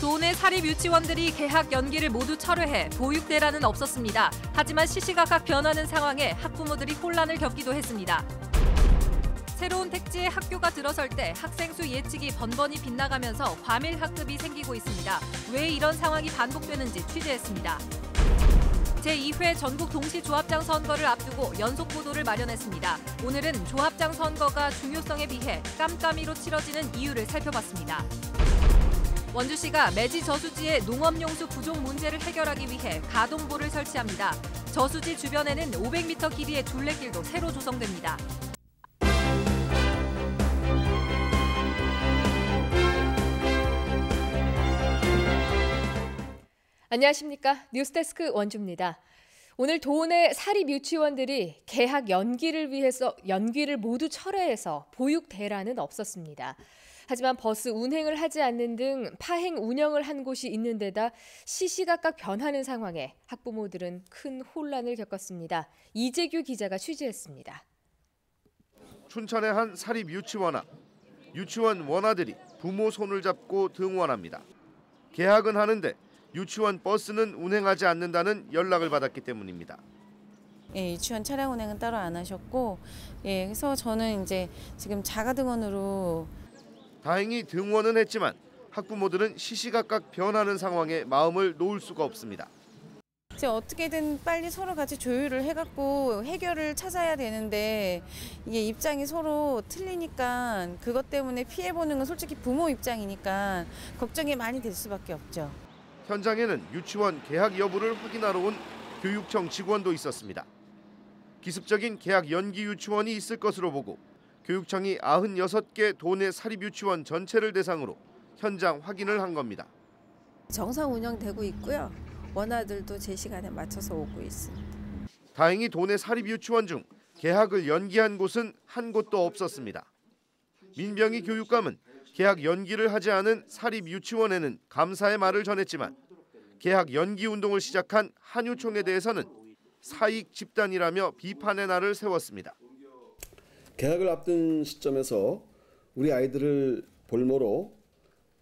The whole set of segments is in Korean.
도내 사립 유치원들이 개학 연기를 모두 철회해 보육대란은 없었습니다. 하지만 시시각각 변하는 상황에 학부모들이 혼란을 겪기도 했습니다. 새로운 택지에 학교가 들어설 때 학생 수 예측이 번번이 빗나가면서 과밀 학급이 생기고 있습니다. 왜 이런 상황이 반복되는지 취재했습니다. 제2회 전국 동시조합장 선거를 앞두고 연속 보도를 마련했습니다. 오늘은 조합장 선거가 중요성에 비해 깜깜이로 치러지는 이유를 살펴봤습니다. 원주시가 매지 저수지의 농업용수 부족 문제를 해결하기 위해 가동보를 설치합니다. 저수지 주변에는 500m 길이의 둘레길도 새로 조성됩니다. 안녕하십니까. 뉴스데스크 원주입니다. 오늘 도내 사립 유치원들이 개학 연기를 모두 철회해서 보육 대란은 없었습니다. 하지만 버스 운행을 하지 않는 등 파행 운영을 한 곳이 있는 데다 시시각각 변하는 상황에 학부모들은 큰 혼란을 겪었습니다. 이재규 기자가 취재했습니다. 춘천의 한 사립 유치원 앞, 유치원 원아들이 부모 손을 잡고 등원합니다. 개학은 하는데 유치원 버스는 운행하지 않는다는 연락을 받았기 때문입니다. 예, 유치원 차량 운행은 따로 안 하셨고, 그래서 저는 이제 지금 자가 등원으로. 다행히 등원은 했지만 학부모들은 시시각각 변하는 상황에 마음을 놓을 수가 없습니다. 이제 어떻게든 빨리 서로 같이 조율을 해갖고 해결을 찾아야 되는데 이게 입장이 서로 틀리니까 그것 때문에 피해보는 건 솔직히 부모 입장이니까 걱정이 많이 될 수밖에 없죠. 현장에는 유치원 개학 여부를 확인하러 온 교육청 직원도 있었습니다. 기습적인 개학 연기 유치원이 있을 것으로 보고 교육청이 96개 도내 사립유치원 전체를 대상으로 현장 확인을 한 겁니다. 정상 운영되고 있고요. 원아들도 제 시간에 맞춰서 오고 있습니다. 다행히 도내 사립유치원 중 개학을 연기한 곳은 한 곳도 없었습니다. 민병희 교육감은 개학 연기를 하지 않은 사립유치원에는 감사의 말을 전했지만 개학 연기 운동을 시작한 한유총에 대해서는 사익 집단이라며 비판의 날을 세웠습니다. 개학을 앞둔 시점에서 우리 아이들을 볼모로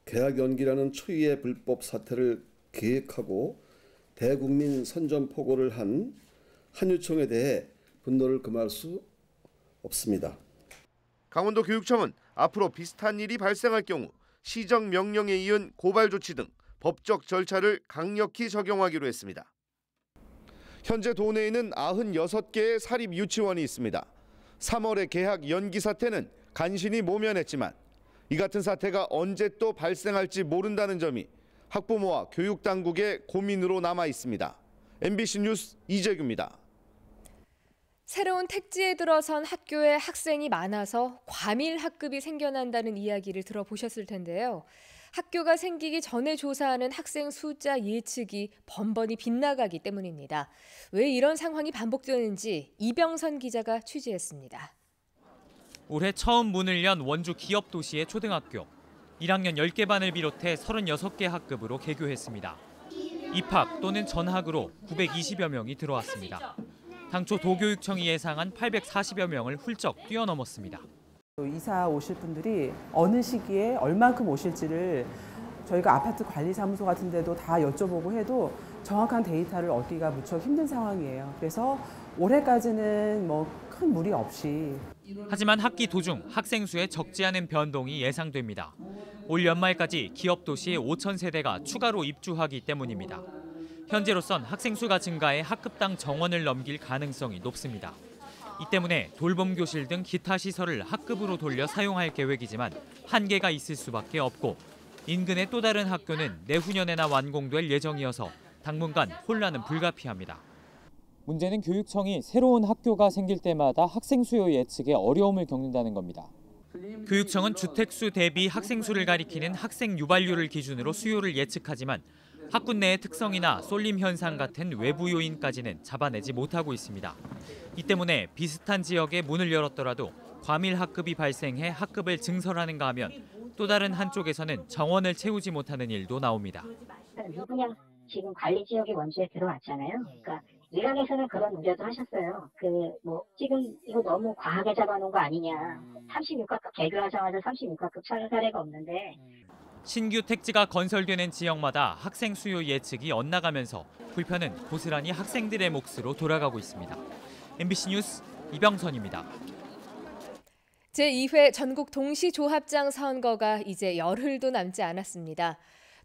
개학 연기라는 초유의 불법 사태를 계획하고 대국민 선전포고를 한 한유총에 대해 분노를 금할 수 없습니다. 강원도 교육청은 앞으로 비슷한 일이 발생할 경우 시정 명령에 이은 고발 조치 등 법적 절차를 강력히 적용하기로 했습니다. 현재 도내에는 96개의 사립 유치원이 있습니다. 3월의 개학 연기 사태는 간신히 모면했지만 이 같은 사태가 언제 또 발생할지 모른다는 점이 학부모와 교육당국의 고민으로 남아 있습니다. MBC 뉴스 이재규입니다. 새로운 택지에 들어선 학교에 학생이 많아서 과밀 학급이 생겨난다는 이야기를 들어보셨을 텐데요. 학교가 생기기 전에 조사하는 학생 숫자 예측이 번번이 빗나가기 때문입니다. 왜 이런 상황이 반복되는지 이병선 기자가 취재했습니다. 올해 처음 문을 연 원주 기업도시의 초등학교. 1학년 10개 반을 비롯해 36개 학급으로 개교했습니다. 입학 또는 전학으로 920여 명이 들어왔습니다. 당초 도교육청이 예상한 840여 명을 훌쩍 뛰어넘었습니다. 이사 오실 분들이 어느 시기에 얼만큼 오실지를 저희가 아파트 관리사무소 같은 데도 다 여쭤보고 해도 정확한 데이터를 얻기가 무척 힘든 상황이에요. 그래서 올해까지는 큰 무리 없이. 하지만 학기 도중 학생 수에 적지 않은 변동이 예상됩니다. 올 연말까지 기업 도시에 5천 세대가 추가로 입주하기 때문입니다. 현재로선 학생 수가 증가해 학급당 정원을 넘길 가능성이 높습니다. 이 때문에 돌봄 교실 등 기타 시설을 학급으로 돌려 사용할 계획이지만 한계가 있을 수밖에 없고 인근의 또 다른 학교는 내후년에나 완공될 예정이어서 당분간 혼란은 불가피합니다. 문제는 교육청이 새로운 학교가 생길 때마다 학생 수요 예측에 어려움을 겪는다는 겁니다. 교육청은 주택수 대비 학생 수를 가리키는 학생 유발률을 기준으로 수요를 예측하지만 학군 내의 특성이나 쏠림 현상 같은 외부 요인까지는 잡아내지 못하고 있습니다. 이 때문에 비슷한 지역에 문을 열었더라도 과밀 학급이 발생해 학급을 증설하는가 하면 또 다른 한쪽에서는 정원을 채우지 못하는 일도 나옵니다. 그냥 지금 관리 지역에 원주에 들어왔잖아요. 그러니까 일각에서는 그런 우려도 하셨어요. 지금 이거 너무 과하게 잡아놓은 거 아니냐. 36학급 개교하자마자 36학급 차는 사례가 없는데. 신규 택지가 건설되는 지역마다 학생 수요 예측이 엇나가면서 불편은 고스란히 학생들의 몫으로 돌아가고 있습니다. MBC 뉴스 이병선입니다. 제2회 전국 동시조합장 선거가 이제 열흘도 남지 않았습니다.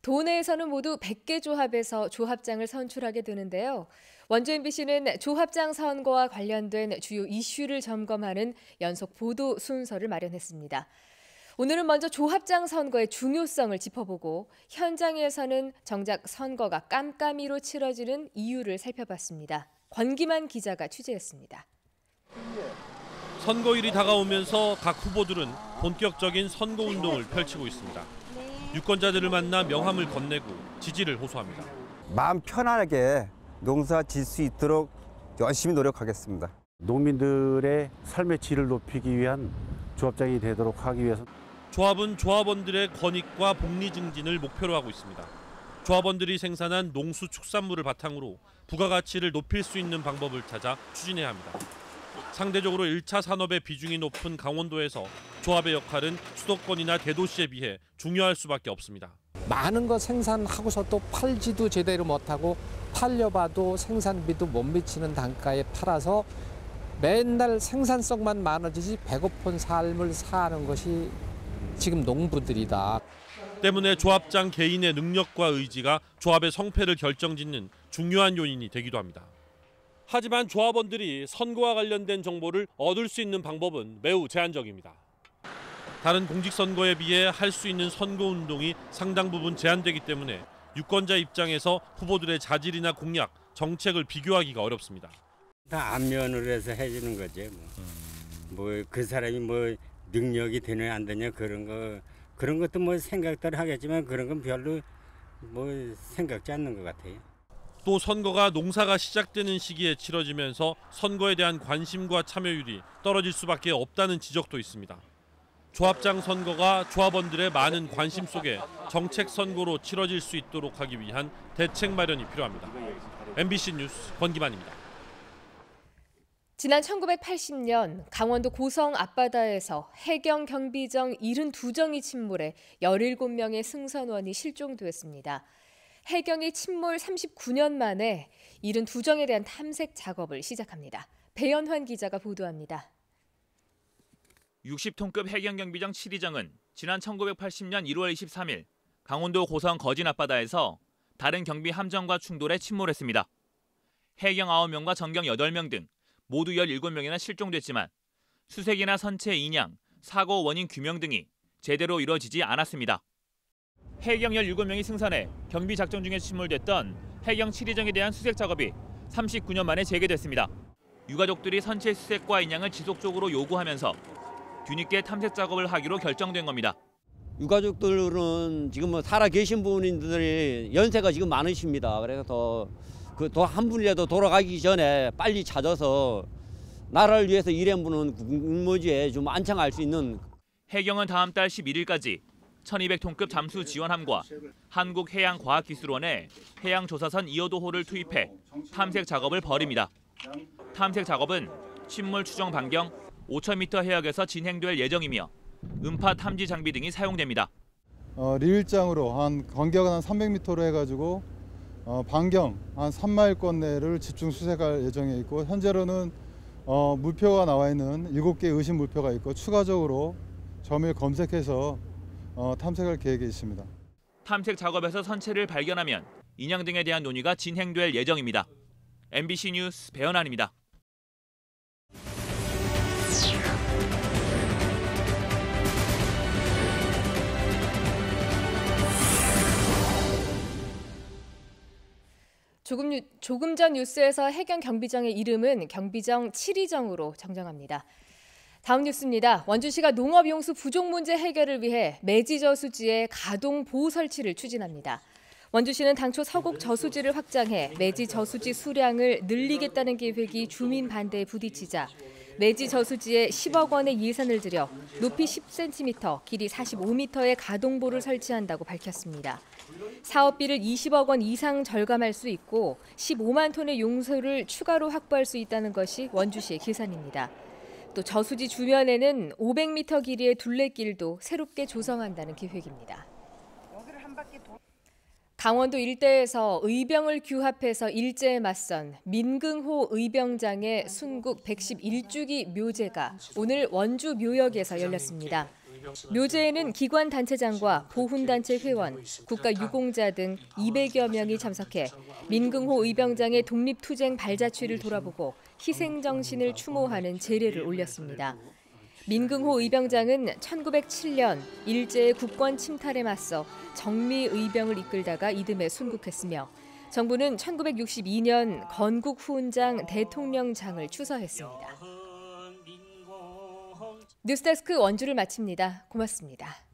도내에서는 모두 100개 조합에서 조합장을 선출하게 되는데요. 원주 MBC는 조합장 선거와 관련된 주요 이슈를 점검하는 연속 보도 순서를 마련했습니다. 오늘은 먼저 조합장 선거의 중요성을 짚어보고 현장에서는 정작 선거가 깜깜이로 치러지는 이유를 살펴봤습니다. 권기만 기자가 취재했습니다. 선거일이 다가오면서 각 후보들은 본격적인 선거운동을 펼치고 있습니다. 유권자들을 만나 명함을 건네고 지지를 호소합니다. 마음 편안하게 농사 질 수 있도록 열심히 노력하겠습니다. 농민들의 삶의 질을 높이기 위한 조합장이 되도록 하기 위해서 조합은 조합원들의 권익과 복리 증진을 목표로 하고 있습니다. 조합원들이 생산한 농수축산물을 바탕으로 부가가치를 높일 수 있는 방법을 찾아 추진해야 합니다. 상대적으로 1차 산업의 비중이 높은 강원도에서 조합의 역할은 수도권이나 대도시에 비해 중요할 수밖에 없습니다. 많은 거 생산하고서 또 팔지도 제대로 못하고 팔려봐도 생산비도 못 미치는 단가에 팔아서 맨날 생산성만 많아지지 배고픈 삶을 사는 것이 지금 농부들이다. 때문에 조합장 개인의 능력과 의지가 조합의 성패를 결정짓는 중요한 요인이 되기도 합니다. 하지만 조합원들이 선거와 관련된 정보를 얻을 수 있는 방법은 매우 제한적입니다. 다른 공직선거에 비해 할 수 있는 선거운동이 상당 부분 제한되기 때문에 유권자 입장에서 후보들의 자질이나 공약, 정책을 비교하기가 어렵습니다. 다 안면으로 해서 해주는 거지. 뭐 그 사람이 뭐 능력이 되냐 안 되냐 그런 것도 뭐 생각들 하겠지만 그런 건 별로 뭐 생각지 않는 것 같아요. 또 선거가 농사가 시작되는 시기에 치러지면서 선거에 대한 관심과 참여율이 떨어질 수밖에 없다는 지적도 있습니다. 조합장 선거가 조합원들의 많은 관심 속에 정책 선거로 치러질 수 있도록 하기 위한 대책 마련이 필요합니다. MBC 뉴스 권기만입니다. 지난 1980년 강원도 고성 앞바다에서 해경 경비정 72정이 침몰해 17명의 승선원이 실종됐습니다. 해경이 침몰 39년 만에 72정에 대한 탐색 작업을 시작합니다. 배연환 기자가 보도합니다. 60톤급 해경경비정 7위정은 지난 1980년 1월 23일 강원도 고성 거진 앞바다에서 다른 경비 함정과 충돌해 침몰했습니다. 해경 9명과 정경 8명 등 모두 17명이나 실종됐지만 수색이나 선체 인양, 사고 원인 규명 등이 제대로 이루어지지 않았습니다. 해경 17명이 승선해 경비 작전 중에 침몰됐던 해경 7위정에 대한 수색 작업이 39년 만에 재개됐습니다. 유가족들이 선체 수색과 인양을 지속적으로 요구하면서 뒤늦게 탐색 작업을 하기로 결정된 겁니다. 유가족들은 지금 뭐 살아 계신 분들이 연세가 지금 많으십니다. 그래서 더 한 분이라도 돌아가기 전에 빨리 찾아서 나라를 위해서 일한 분은 군무지에 좀 안창할 수 있는. 해경은 다음 달 11일까지 1200톤급 잠수 지원함과 한국해양과학기술원에 해양조사선 2호도호를 투입해 탐색 작업을 벌입니다. 탐색 작업은 침몰 추정 반경 5,000m 해역에서 진행될 예정이며 음파 탐지 장비 등이 사용됩니다. 리일장으로 간격은 한 300m로 해가지고 반경 한 3마일권 내를 집중 수색할 예정에 있고 현재로는 물표가 나와 있는 7개의 의심 물표가 있고 추가적으로 점을 검색해서 탐색할 계획이 있습니다. 탐색 작업에서 선체를 발견하면 인양 등에 대한 논의가 진행될 예정입니다. MBC 뉴스 배연환입니다. 조금 전 뉴스에서 해경 경비정의 이름은 경비정 7위정으로 정정합니다. 다음 뉴스입니다. 원주시가 농업용수 부족 문제 해결을 위해 매지 저수지에 가동 보호 설치를 추진합니다. 원주시는 당초 서곡 저수지를 확장해 매지 저수지 수량을 늘리겠다는 계획이 주민 반대에 부딪히자 매지 저수지에 10억 원의 예산을 들여 높이 10cm, 길이 45m의 가동보를 설치한다고 밝혔습니다. 사업비를 20억 원 이상 절감할 수 있고 15만 톤의 용수를 추가로 확보할 수 있다는 것이 원주시의 계산입니다. 또 저수지 주변에는 500m 길이의 둘레길도 새롭게 조성한다는 계획입니다. 강원도 일대에서 의병을 규합해서 일제에 맞선 민긍호 의병장의 순국 111주기 묘제가 오늘 원주 묘역에서 열렸습니다. 묘제에는 기관단체장과 보훈단체 회원, 국가유공자 등 200여 명이 참석해 민긍호 의병장의 독립투쟁 발자취를 돌아보고 희생정신을 추모하는 제례를 올렸습니다. 민긍호 의병장은 1907년 일제의 국권 침탈에 맞서 정미 의병을 이끌다가 이듬해 순국했으며 정부는 1962년 건국 후은장 대통령장을 추서했습니다. 뉴스데스크 원주를 마칩니다. 고맙습니다.